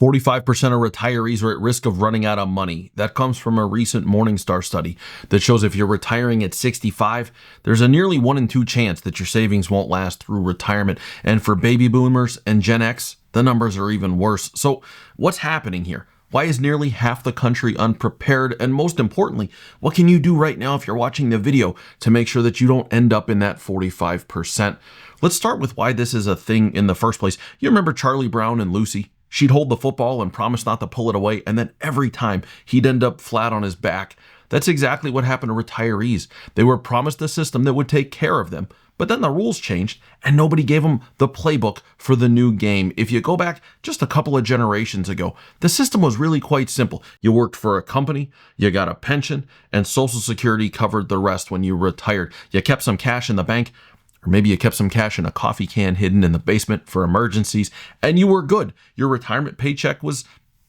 45% of retirees are at risk of running out of money. That comes from a recent Morningstar study that shows if you're retiring at 65, there's a nearly 1 in 2 chance that your savings won't last through retirement. And for baby boomers and Gen X, the numbers are even worse. So what's happening here? Why is nearly half the country unprepared? And most importantly, what can you do right now if you're watching the video to make sure that you don't end up in that 45%? Let's start with why this is a thing in the first place. You remember Charlie Brown and Lucy? She'd hold the football and promise not to pull it away, and then every time he'd end up flat on his back. That's exactly what happened to retirees. They were promised a system that would take care of them, but then the rules changed and nobody gave them the playbook for the new game. If you go back just a couple of generations ago, the system was really quite simple. You worked for a company, you got a pension, and Social Security covered the rest when you retired. You kept some cash in the bank, or maybe you kept some cash in a coffee can hidden in the basement for emergencies, and you were good. Your retirement paycheck was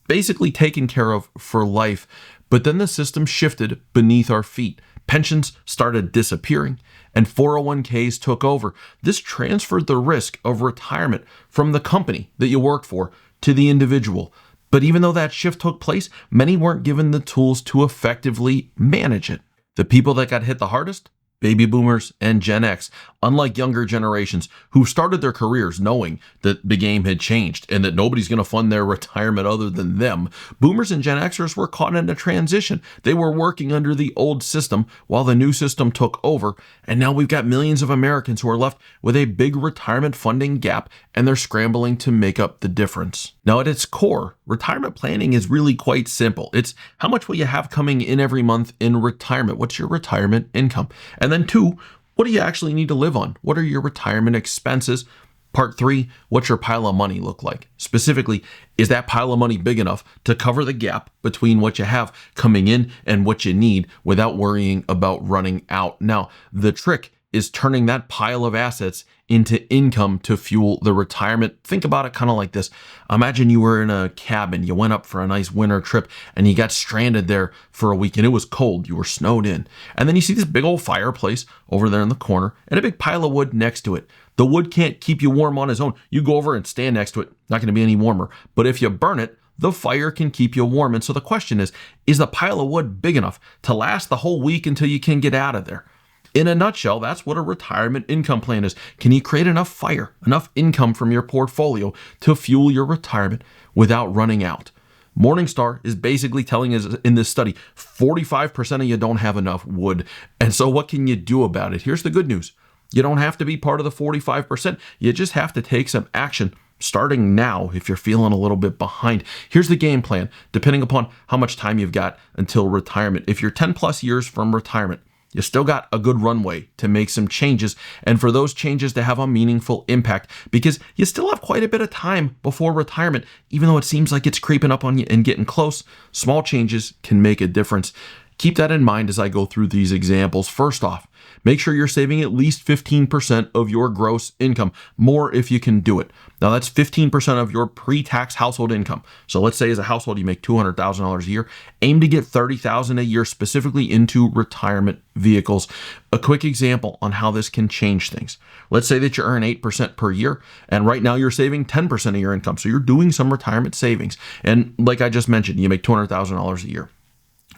basically taken care of for life. But then the system shifted beneath our feet. Pensions started disappearing, and 401ks took over. This transferred the risk of retirement from the company that you worked for to the individual. But even though that shift took place, many weren't given the tools to effectively manage it. The people that got hit the hardest? Baby boomers and Gen X, unlike younger generations who started their careers knowing that the game had changed and that nobody's going to fund their retirement other than them. Boomers and Gen Xers were caught in a transition. They were working under the old system while the new system took over. And now we've got millions of Americans who are left with a big retirement funding gap, and they're scrambling to make up the difference. Now, at its core, retirement planning is really quite simple. It's how much will you have coming in every month in retirement? What's your retirement income? And then 2, what do you actually need to live on? What are your retirement expenses? Part 3, what's your pile of money look like? Specifically, is that pile of money big enough to cover the gap between what you have coming in and what you need without worrying about running out? Now, the trick is turning that pile of assets into income to fuel the retirement. Think about it kind of like this. Imagine you were in a cabin, you went up for a nice winter trip, and you got stranded there for a week, and it was cold, you were snowed in. And then you see this big old fireplace over there in the corner, and a big pile of wood next to it. The wood can't keep you warm on its own. You go over and stand next to it, not gonna be any warmer. But if you burn it, the fire can keep you warm. And so the question is the pile of wood big enough to last the whole week until you can get out of there? In a nutshell, that's what a retirement income plan is. Can you create enough fire, enough income from your portfolio to fuel your retirement without running out? Morningstar is basically telling us in this study, 45% of you don't have enough wood. And so what can you do about it? Here's the good news. You don't have to be part of the 45%. You just have to take some action starting now if you're feeling a little bit behind. Here's the game plan, depending upon how much time you've got until retirement. If you're 10 plus years from retirement, you still got a good runway to make some changes and for those changes to have a meaningful impact because you still have quite a bit of time before retirement. Even though it seems like it's creeping up on you and getting close, small changes can make a difference. Keep that in mind as I go through these examples. First off, make sure you're saving at least 15% of your gross income, more if you can do it. Now that's 15% of your pre-tax household income. So let's say as a household, you make $200,000 a year, aim to get $30,000 a year specifically into retirement vehicles. A quick example on how this can change things. Let's say that you earn 8% per year, and right now you're saving 10% of your income. So you're doing some retirement savings. And like I just mentioned, you make $200,000 a year.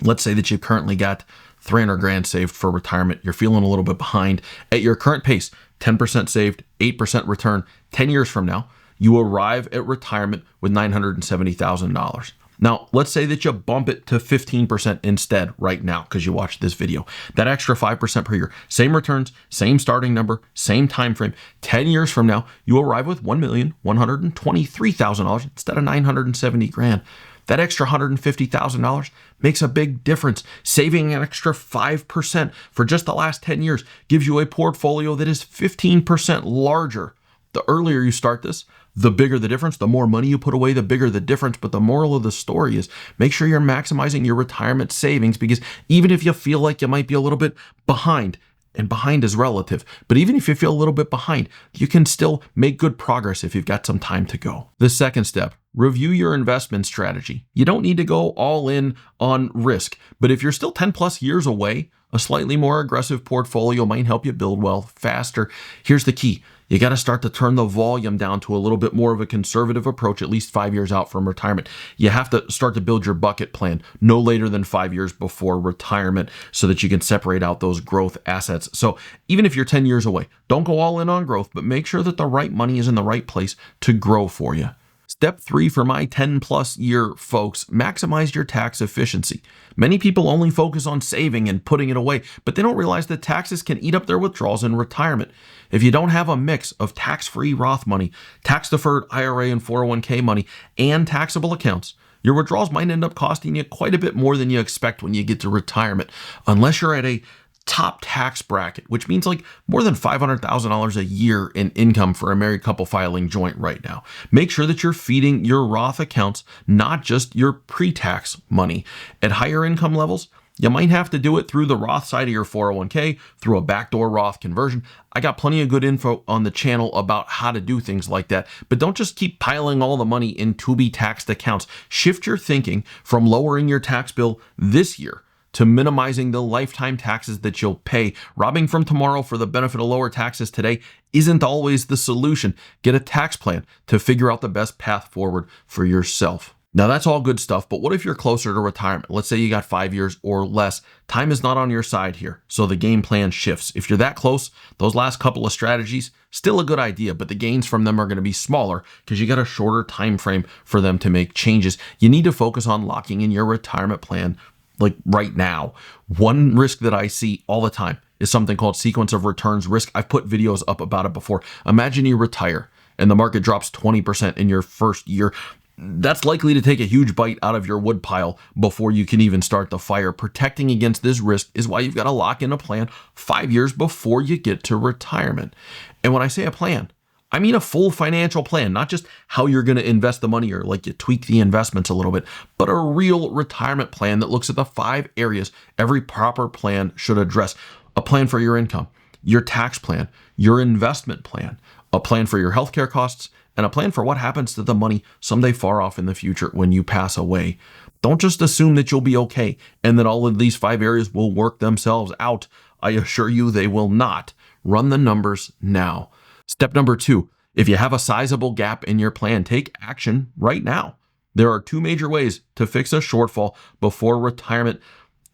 Let's say that you currently got 300 grand saved for retirement. You're feeling a little bit behind. At your current pace, 10% saved, 8% return. 10 years from now, you arrive at retirement with $970,000. Now, let's say that you bump it to 15% instead right now because you watched this video. That extra 5% per year, same returns, same starting number, same time frame. 10 years from now, you arrive with $1,123,000 instead of 970 grand. That extra $150,000 makes a big difference. Saving an extra 5% for just the last 10 years gives you a portfolio that is 15% larger. The earlier you start this, the bigger the difference. The more money you put away, the bigger the difference. But the moral of the story is make sure you're maximizing your retirement savings because even if you feel like you might be a little bit behind, and behind is relative, but even if you feel a little bit behind, you can still make good progress if you've got some time to go. The second step, review your investment strategy. You don't need to go all in on risk, but if you're still 10 plus years away, a slightly more aggressive portfolio might help you build wealth faster. Here's the key. You got to start to turn the volume down to a little bit more of a conservative approach, at least 5 years out from retirement. You have to start to build your bucket plan no later than 5 years before retirement so that you can separate out those growth assets. So even if you're 10 years away, don't go all in on growth, but make sure that the right money is in the right place to grow for you. Step 3 for my 10 plus year folks, maximize your tax efficiency. Many people only focus on saving and putting it away, but they don't realize that taxes can eat up their withdrawals in retirement. If you don't have a mix of tax-free Roth money, tax-deferred IRA and 401k money, and taxable accounts, your withdrawals might end up costing you quite a bit more than you expect when you get to retirement, unless you're at a top tax bracket, which means like more than $500,000 a year in income for a married couple filing joint right now. Make sure that you're feeding your Roth accounts, not just your pre-tax money. At higher income levels, you might have to do it through the Roth side of your 401k, through a backdoor Roth conversion. I got plenty of good info on the channel about how to do things like that, but don't just keep piling all the money in to-be-taxed accounts. Shift your thinking from lowering your tax bill this year to minimizing the lifetime taxes that you'll pay. Robbing from tomorrow for the benefit of lower taxes today isn't always the solution. Get a tax plan to figure out the best path forward for yourself. Now that's all good stuff, but what if you're closer to retirement? Let's say you got 5 years or less. Time is not on your side here, so the game plan shifts. If you're that close, those last couple of strategies, still a good idea, but the gains from them are going to be smaller because you got a shorter time frame for them to make changes. You need to focus on locking in your retirement plan like right now. One risk that I see all the time is something called sequence of returns risk. I've put videos up about it before. Imagine you retire and the market drops 20% in your first year. That's likely to take a huge bite out of your wood pile before you can even start the fire. Protecting against this risk is why you've got to lock in a plan 5 years before you get to retirement. And when I say a plan, I mean a full financial plan, not just how you're going to invest the money or like you tweak the investments a little bit, but a real retirement plan that looks at the 5 areas every proper plan should address. A plan for your income, your tax plan, your investment plan, a plan for your healthcare costs, and a plan for what happens to the money someday far off in the future when you pass away. Don't just assume that you'll be okay and that all of these 5 areas will work themselves out. I assure you they will not. Run the numbers now. Step number 2, if you have a sizable gap in your plan, take action right now. There are 2 major ways to fix a shortfall before retirement.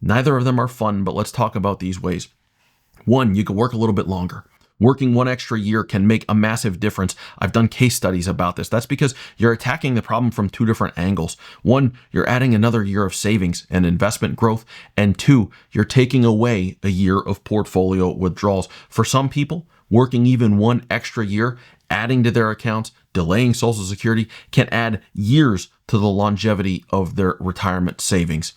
Neither of them are fun, but let's talk about these ways. 1, you can work a little bit longer. Working 1 extra year can make a massive difference. I've done case studies about this. That's because you're attacking the problem from 2 different angles. 1, you're adding another year of savings and investment growth. And 2, you're taking away a year of portfolio withdrawals. For some people, working even 1 extra year, adding to their accounts, delaying Social Security can add years to the longevity of their retirement savings.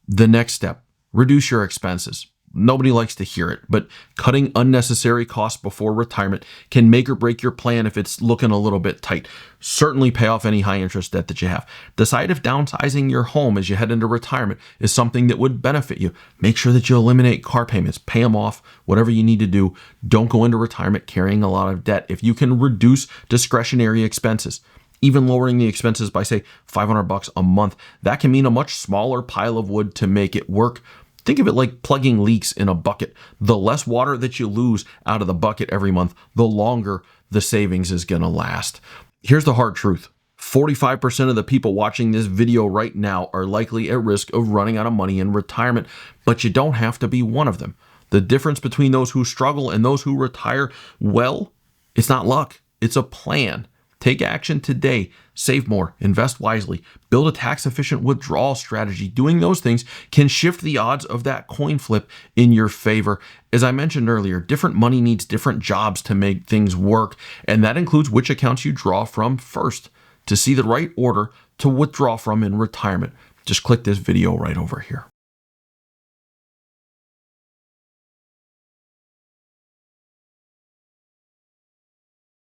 The next step, reduce your expenses. Nobody likes to hear it, but cutting unnecessary costs before retirement can make or break your plan if it's looking a little bit tight. Certainly pay off any high interest debt that you have. Decide if downsizing your home as you head into retirement is something that would benefit you. Make sure that you eliminate car payments, pay them off, whatever you need to do. Don't go into retirement carrying a lot of debt. If you can reduce discretionary expenses, even lowering the expenses by say $500 a month, that can mean a much smaller pile of wood to make it work. Think of it like plugging leaks in a bucket. The less water that you lose out of the bucket every month, the longer the savings is going to last. Here's the hard truth. 45% of the people watching this video right now are likely at risk of running out of money in retirement, but you don't have to be one of them. The difference between those who struggle and those who retire well, it's not luck, it's a plan. Take action today. Save more, invest wisely, build a tax-efficient withdrawal strategy. Doing those things can shift the odds of that coin flip in your favor. As I mentioned earlier, different money needs different jobs to make things work, and that includes which accounts you draw from first. To see the right order to withdraw from in retirement, just click this video right over here.